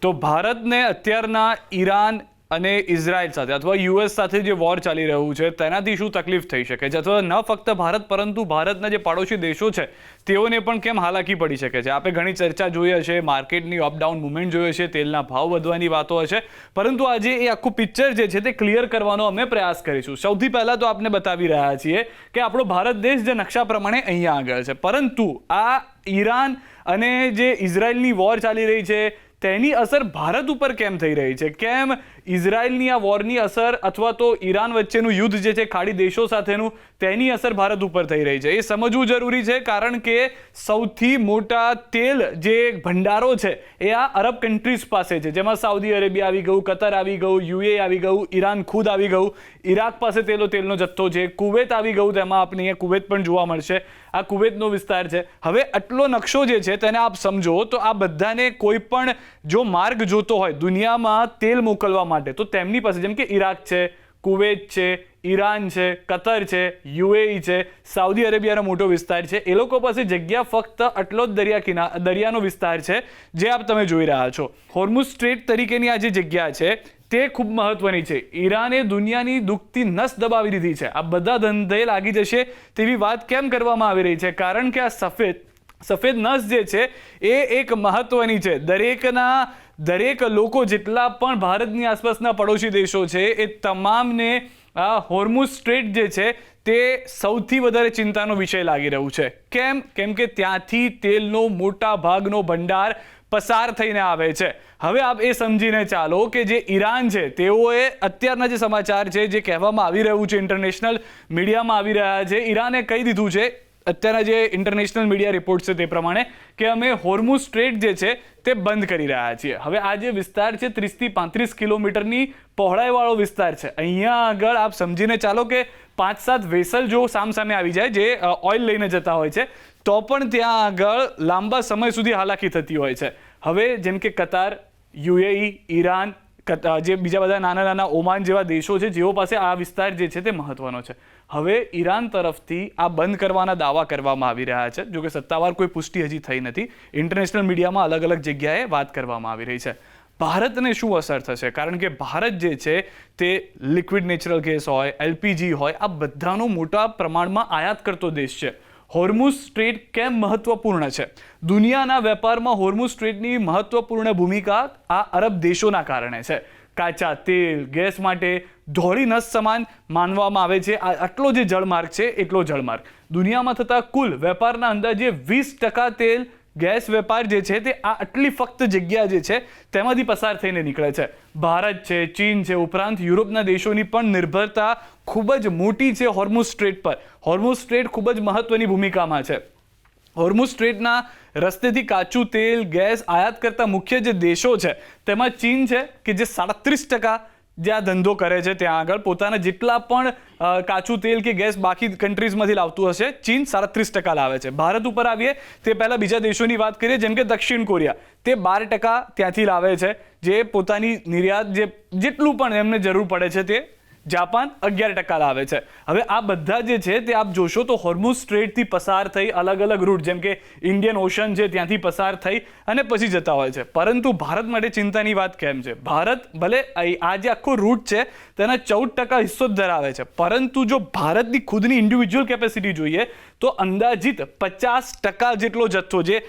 તો ભારતને અત્યારના ઈરાન અને ઇઝરાયલ સાથે અથવા યુએસ સાથે જે વોર ચાલી રહ્યું છે તેનાથી શું તકલીફ થઈ શકે છે, અથવા ન ફક્ત ભારત પરંતુ ભારતના જે પડોશી દેશો છે તેઓને પણ કેમ હાલાકી પડી શકે છે. આપણે ઘણી ચર્ચા જોઈ હશે, માર્કેટની અપડાઉન મુવમેન્ટ જોઈ હશે, તેલના ભાવ વધવાની વાતો હશે, પરંતુ આજે એ આખું પિક્ચર જે છે તે ક્લિયર કરવાનો અમે પ્રયાસ કરીશું. સૌથી પહેલાં તો આપને બતાવી રહ્યા છીએ કે આપણો ભારત દેશ જે નકશા પ્રમાણે અહીંયા આગળ છે, પરંતુ આ ઈરાન અને જે ઇઝરાયલની વોર ચાલી રહી છે તેની અસર ભારત ઉપર કેમ થઈ રહી છે, કેમ ઇઝરાયલની આ વોરની અસર અથવા તો ઈરાન વચ્ચેનું યુદ્ધ જે છે ખાડી દેશો સાથેનું તેની અસર ભારત ઉપર થઈ રહી છે એ સમજવું જરૂરી છે. કારણ કે સૌથી મોટા તેલ જે ભંડારો છે એ આ અરબ કન્ટ્રીઝ પાસે છે, જેમાં સાઉદી અરેબિયા આવી ગયું, કતર આવી ગયું, યુએ આવી ગયું, ઈરાન ખુદ આવી ગયું, ઈરાક પાસે તેલનો જથ્થો છે, કુવેત આવી ગયું, તેમાં આપણે અહીંયા કુવેત પણ જોવા મળશે, આ કુવેતનો વિસ્તાર છે. હવે આટલો નકશો જે છે તેને આપ સમજો તો આ બધાને કોઈ પણ જો માર્ગ જોતો હોય દુનિયામાં તેલ મોકલવા માટે તો તેમની પાસે, જેમ કે ઈરાક છે, કુવેત છે, ઈરાન છે, કતર છે, યુએઈ છે, સાઉદી અરેબિયાનો મોટો વિસ્તાર છે, એ લોકો પાસે જગ્યા ફક્ત આટલો જ દરિયાનો વિસ્તાર છે જે આપ તમે જોઈ રહ્યા છો. હોર્મુઝ સ્ટ્રેટ તરીકેની આ જે જગ્યા છે તે ખૂબ મહત્વની છે. ઈરાને દુનિયાની દુખતી નસ દબાવી દીધી છે. આ બધા ધંધે લાગી જશે તેવી વાત કેમ કરવામાં આવી રહી છે? કારણ કે આ સફેદ નસ જે છે એ એક મહત્વની છે. દરેક લોકો જેટલા પણ ભારતની આસપાસના પડોશી દેશો છે એ તમામને આ હોર્મુઝ સ્ટ્રેટ જે છે તે સૌથી વધારે ચિંતાનો વિષય લાગી રહ્યું છે. કેમ કે ત્યાંથી તેલનો મોટા ભાગનો ભંડાર પસાર થઈને આવે છે. હવે આપ એ સમજીને ચાલો કે જે ઈરાન છે તેઓએ અત્યારના જે સમાચાર છે જે કહેવામાં આવી રહ્યું છે, ઇન્ટરનેશનલ મીડિયામાં આવી રહ્યા છે, ઈરાને કહી દીધું છે અત્યારના જે ઇન્ટરનેશનલ મીડિયા રિપોર્ટ છે તે પ્રમાણે કે અમે હોર્મુઝ સ્ટ્રેટ જે છે તે બંધ કરી રહ્યા છીએ. હવે આ જે વિસ્તાર છે 30 થી 35 કિલોમીટરની પહોળાઈવાળો વિસ્તાર છે. અહીંયા આગળ આપ સમજીને ચાલો કે 5-7 વેસલ જો સામસામે આવી જાય જે ઓઇલ લઈને જતા હોય છે તો પણ ત્યાં આગળ લાંબા સમય સુધી હાલાકી થતી હોય છે. હવે જેમ કે કતાર, યુએઈ, ઈરાન, જે બીજા બધા નાના ઓમાન જેવા દેશો છે જેઓ પાસે આ વિસ્તાર જે છે તે મહત્વનો છે. હવે ઈરાન તરફથી આ બંધ કરવાના દાવા કરવામાં આવી રહ્યા છે, જો કે સત્તાવાર કોઈ પુષ્ટિ હજી થઈ નથી. ઇન્ટરનેશનલ મીડિયામાં અલગ જગ્યાએ વાત કરવામાં આવી રહી છે. ભારતને શું અસર થશે? કારણ કે ભારત જે છે તે લિક્વિડ નેચરલ ગેસ હોય, એલપીજી હોય, આ બધાનો મોટા પ્રમાણમાં આયાત કરતો દેશ છે. હોર્મુઝ સ્ટ્રેટ કેમ મહત્વપૂર્ણ છે? દુનિયાના વેપારમાં હોર્મુઝ સ્ટ્રેટની મહત્વપૂર્ણ ભૂમિકા આ અરબ દેશોના કારણે છે. કાચા તેલ, ગેસ માટે ધોળી નસ સમાન માનવામાં આવે છે. આટલો જે જળમાર્ગ છે એટલો જળમાર્ગ દુનિયામાં થતા કુલ વેપારના અંદાજે 20% તેલ ગેસ વેપાર જે છે તે આ આટલી ફક્ત જગ્યા જે છે તેમાંથી પસાર થઈને નીકળે છે. ભારત છે, ચીન છે, ઉપરાંત યુરોપના દેશોની પણ નિર્ભરતા ખૂબ જ મોટી છે હોર્મુઝ સ્ટ્રેટ પર. હોર્મુઝ સ્ટ્રેટ ખૂબ જ મહત્વની ભૂમિકામાં છે. હોર્મુઝ સ્ટ્રેટના રસ્તેથી કાચું તેલ, ગેસ આયાત કરતા મુખ્ય જે દેશો છે તેમાં ચીન છે કે જે 37% જે આ ધંધો કરે છે, ત્યાં આગળ પોતાના જેટલા પણ કાચું તેલ કે ગેસ બાકી કન્ટ્રીઝમાંથી લાવતું હશે ચીન 37% લાવે છે. ભારત ઉપર આવીએ તે પહેલાં બીજા દેશોની વાત કરીએ, જેમ કે દક્ષિણ કોરિયા, તે 12% ત્યાંથી લાવે છે જે પોતાની નિર્યાત જેટલું પણ એમને જરૂર પડે છે તે. જાપાન 11% લાવે છે. હવે આ બધા જે છે તે આપ જોશો તો હોર્મુઝ સ્ટ્રેટથી પસાર થઈ અલગ રૂટ, જેમ કે ઇન્ડિયન ઓશન છે ત્યાંથી પસાર થઈ અને પછી જતા હોય છે. પરંતુ ભારત માટે ચિંતાની વાત કેમ છે? ભારત ભલે આ જે આખો રૂટ છે તેના 14% હિસ્સો જ ધરાવે છે, પરંતુ જો ભારતની ખુદની ઇન્ડિવિજ્યુઅલ કેપેસિટી જોઈએ તો અંદાજિત 50% જેટલો જથ્થો, જે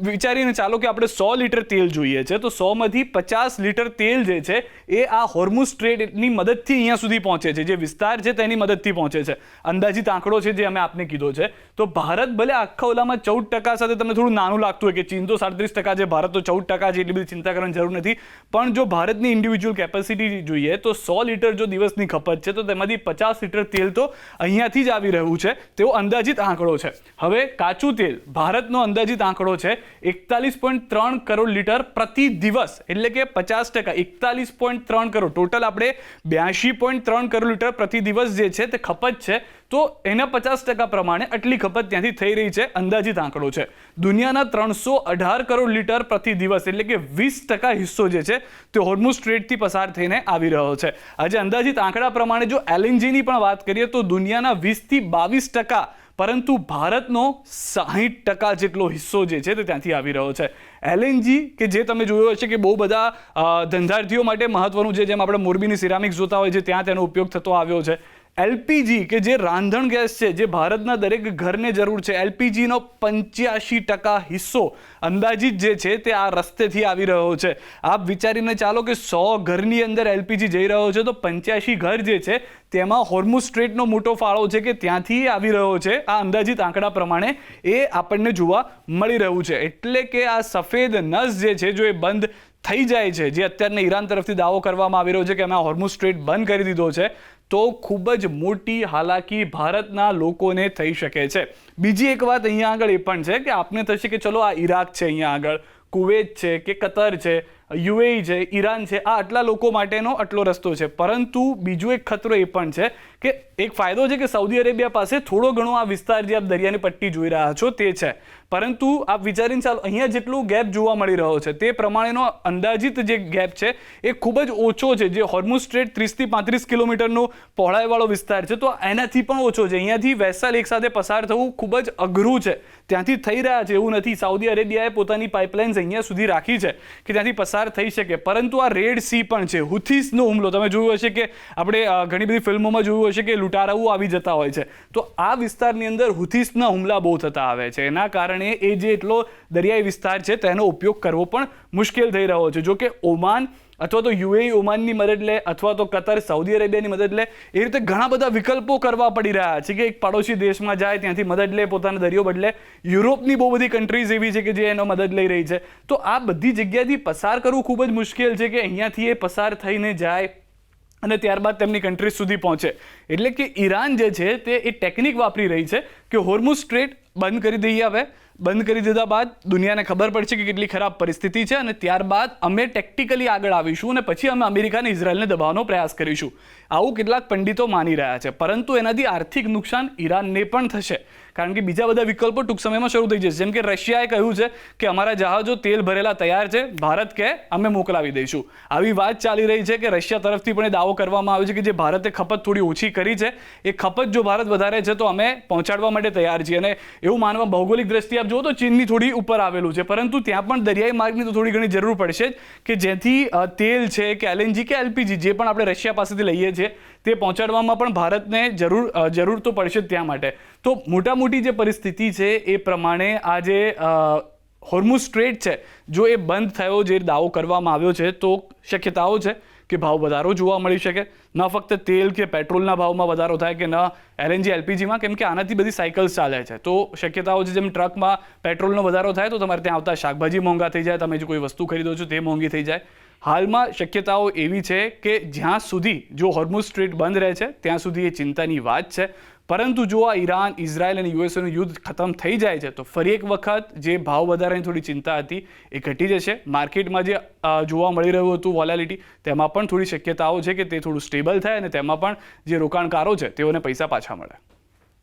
વિચારીને ચાલો કે આપણે 100 લીટર તેલ જોઈએ છે તો 100માંથી 50 લીટર તેલ જે છે એ આ હોર્મુઝ સ્ટ્રેટની મદદથી અહીંયા સુધી પહોંચે છે, જે વિસ્તાર છે તેની મદદથી પહોંચે છે. અંદાજિત આંકડો છે જે અમે આપને કીધો છે. તો ભારત ભલે આખા ઓલામાં 14% સાથે તમને થોડું નાનું લાગતું હોય કે ચીન તો 37% છે, ભારત તો 14% છે, એટલી બધી ચિંતા કરવાની જરૂર નથી. પણ જો ભારતની ઇન્ડિવિજ્યુઅલ કેપેસિટી જોઈએ તો 100 લીટર જો દિવસની ખપત છે તો તેમાંથી 50 લીટર તેલ તો અહીંયાથી જ આવી રહ્યું છે તેવો અંદાજિત આંકડો છે. હવે કાચું તેલ ભારતનો અંદાજિત આંકડો છે 41.3 કરોડ લીટર પ્રતિ દિવસ, એટલે કે 50%. 41.3 કરોડ ટોટલ આપણે 82.3 કરોડ લીટર પ્રતિ દિવસ જે છે તે ખપત છે, તો એના 50% પ્રમાણે આટલી ખપત ત્યાંથી થઈ રહી છે, અંદાજિત આંકડો છે. દુનિયાના 318 કરોડ લીટર પ્રતિ દિવસ એટલે કે 20% હિસ્સો જે છે તે હોર્મુઝ સ્ટ્રેટથી પસાર થઈને આવી રહ્યો છે. આજે અંદાજિત આંકડા પ્રમાણે જો એલએનજીની પણ વાત કરીએ તો દુનિયાના 20 થી 22% પરંતુ ભારતનો 60% જેટલો હિસ્સો જે છે તે ત્યાંથી આવી રહ્યો છે. LNG કે જે તમે જોયો હશે કે બહુ બધા ધંધાર્થીઓ માટે મહત્વનું છે, જેમ આપણે મોરબીની સિરામિક્સ જોતા હોય છે ત્યાં તેનો ઉપયોગ થતો આવ્યો છે. LPG કે જે રાંધણ ગેસ છે, જે ભારતના દરેક ઘરને જરૂર છે, LPGનો 85% હિસ્સો અંદાજિત જે છે તે આ રસ્તેથી આવી રહ્યો છે. આપ વિચારીને ચાલો કે 100 ઘરની અંદર LPG જઈ રહ્યો છે તો 85 ઘર જે છે તેમાં હોર્મુઝ સ્ટ્રેટનો મોટો ફાળો છે કે ત્યાંથી આવી રહ્યો છે. આ અંદાજિત આંકડા પ્રમાણે એ આપણને જોવા મળી રહ્યું છે. એટલે કે આ સફેદ નસ જે છે જો એ બંધ થઈ જાય છે, જે અત્યારને ઈરાન તરફથી દાવો કરવામાં આવી રહ્યો છે કે અમે હોર્મુઝ સ્ટ્રેટ બંધ કરી દીધો છે, તો ખૂબ જ મોટી હાલાકી ભારતના લોકોને થઈ શકે છે. બીજી એક વાત અહીંયા આગળ એ પણ છે કે આપને થશે કે ચલો આ ઈરાક છે, અહીંયા આગળ કુવેત છે કે કતર છે, UAE છે, ઈરાન છે, આ આટલા લોકો માટેનો આટલો રસ્તો છે. પરંતુ બીજો એક ખતરો એ પણ છે કે એક ફાયદો છે કે સાઉદી અરેબિયા પાસે થોડો ઘણો આ વિસ્તાર જે આપ દરિયાની પટ્ટી જોઈ રહ્યા છો તે છે, પરંતુ આપ વિચારીને ચાલો અહીંયા જેટલું ગેપ જોવા મળી રહ્યો છે તે પ્રમાણેનો અંદાજિત જે ગેપ છે એ ખૂબ જ ઓછો છે. જે હોર્મુઝ સ્ટ્રેટ 30 થી 35 કિલોમીટરનો પહોળાઈવાળો વિસ્તાર છે, તો એનાથી પણ ઓછો છે. અહીંયાથી વેસલ એકસાથે પસાર થવું ખૂબ જ અઘરું છે. ત્યાંથી થઈ રહ્યા છે એવું નથી. સાઉદી અરેબિયાએ પોતાની પાઇપલાઇન્સ અહીંયા સુધી રાખી છે કે ત્યાંથી પસાર થઈ શકે, પરંતુ આ રેડ સી પણ છે. હુથીસનો હુમલો તમે જોયું હશે કે આપણે ઘણી બધી ફિલ્મોમાં જોયું હશે કે લૂંટારાઓ આવી જતા હોય છે, તો આ વિસ્તારની અંદર હુથીસના હુમલા બહુ થતા આવે છે. એના કારણે એ જે એટલો દરિયાઈ વિસ્તાર છે તેનો ઉપયોગ કરવો પણ મુશ્કેલ થઈ રહ્યો છે. જો કે ઓમાન અથવા તો UAE ઓમાનની મદદ લે અથવા તો કતર સાઉદી અરેબિયાની મદદ લે, એ રીતે ઘણા બધા વિકલ્પો કરવા પડી રહ્યા છે કે એક પડોશી દેશમાં જાય, ત્યાંથી મદદ લે, પોતાનો દરિયો બદલે. યુરોપની બહુ બધી કન્ટ્રીઝ એવી છે કે જે એનો મદદ લઈ રહી છે. તો આ બધી જગ્યાથી પસાર કરવું ખૂબ જ મુશ્કેલ છે કે અહીંયાથી એ પસાર થઈને જાય અને ત્યારબાદ તેમની કન્ટ્રીઝ સુધી પહોંચે. એટલે કે ઈરાન જે છે તે એ ટેકનિક વાપરી રહી છે કે હોર્મુઝ સ્ટ્રેટ બંધ કરી દઈએ. હવે બંધ કરી દીધા બાદ દુનિયાને ખબર પડશે કે કેટલી ખરાબ પરિસ્થિતિ છે, અને ત્યારબાદ અમે ટેક્ટિકલી આગળ આવીશું અને પછી અમે અમેરિકા અને ઇઝરાયલને દબાવવાનો પ્રયાસ કરીશું. આવું કેટલાક પંડિતો માની રહ્યા છે, પરંતુ એનાથી આર્થિક નુકસાન ઈરાનને પણ થશે, કારણ કે બીજા બધા વિકલ્પો ટૂંક સમયમાં શરૂ થઈ જશે. જેમ કે રશિયાએ કહ્યું છે કે અમારા જહાજો તેલ ભરેલા તૈયાર છે, ભારત કે અમે મોકલાવી દઈશું. આવી વાત ચાલી રહી છે કે રશિયા તરફથી પણ એ દાવો કરવામાં આવ્યો છે કે જે ભારતે ખપત થોડી ઓછી કરી છે, એ ખપત જો ભારત વધારે છે તો અમે પહોંચાડવા માટે તૈયાર છીએ. અને એવું માનવા ભૌગોલિક દ્રષ્ટિએ આપ જુઓ તો ચીનની થોડી ઉપર આવેલું છે, પરંતુ ત્યાં પણ દરિયાઈ માર્ગની તો થોડી ઘણી જરૂર પડશે કે જેથી તેલ છે કે LNG કે LPG જે પણ આપણે રશિયા પાસેથી લઈએ છીએ તે પહોંચાડવામાં પણ ભારતને જરૂર તો પડશે જ ત્યાં માટે. તો મોટા મોટી જે પરિસ્થિતિ છે એ પ્રમાણે આ જે હોર્મુઝ સ્ટ્રેટ છે જો એ બંધ થયો જે દાવો કરવામાં આવ્યો છે, તો શક્યતાઓ છે કે ભાવ વધારો જોવા મળી શકે. ન ફક્ત તેલ કે પેટ્રોલના ભાવમાં વધારો થાય કે ન LNG LPGમાં, કેમ કે આનાથી બધી સાયકલ્સ ચાલે છે. તો શક્યતાઓ છે જેમ ટ્રકમાં પેટ્રોલનો વધારો થાય તો તમારે ત્યાં આવતા શાકભાજી મોંઘા થઈ જાય, તમે જો કોઈ વસ્તુ ખરીદો છો તે મોંઘી થઈ જાય. હાલમાં શક્યતાઓ એવી છે કે જ્યાં સુધી જો હોર્મુઝ સ્ટ્રેટ બંધ રહે છે ત્યાં સુધી એ ચિંતાની વાત છે. પરંતુ જો આ ઈરાન, ઇઝરાયલ અને USAનું યુદ્ધ ખતમ થઈ જાય છે તો ફરી એક વખત જે ભાવ વધારાની થોડી ચિંતા હતી એ ઘટી જશે. માર્કેટમાં જે જોવા મળી રહ્યું હતું વોલેટિલિટી, તેમાં પણ થોડી શક્યતાઓ છે કે તે થોડું સ્ટેબલ થાય અને તેમાં પણ જે રોકાણકારો છે તેઓને પૈસા પાછા મળે.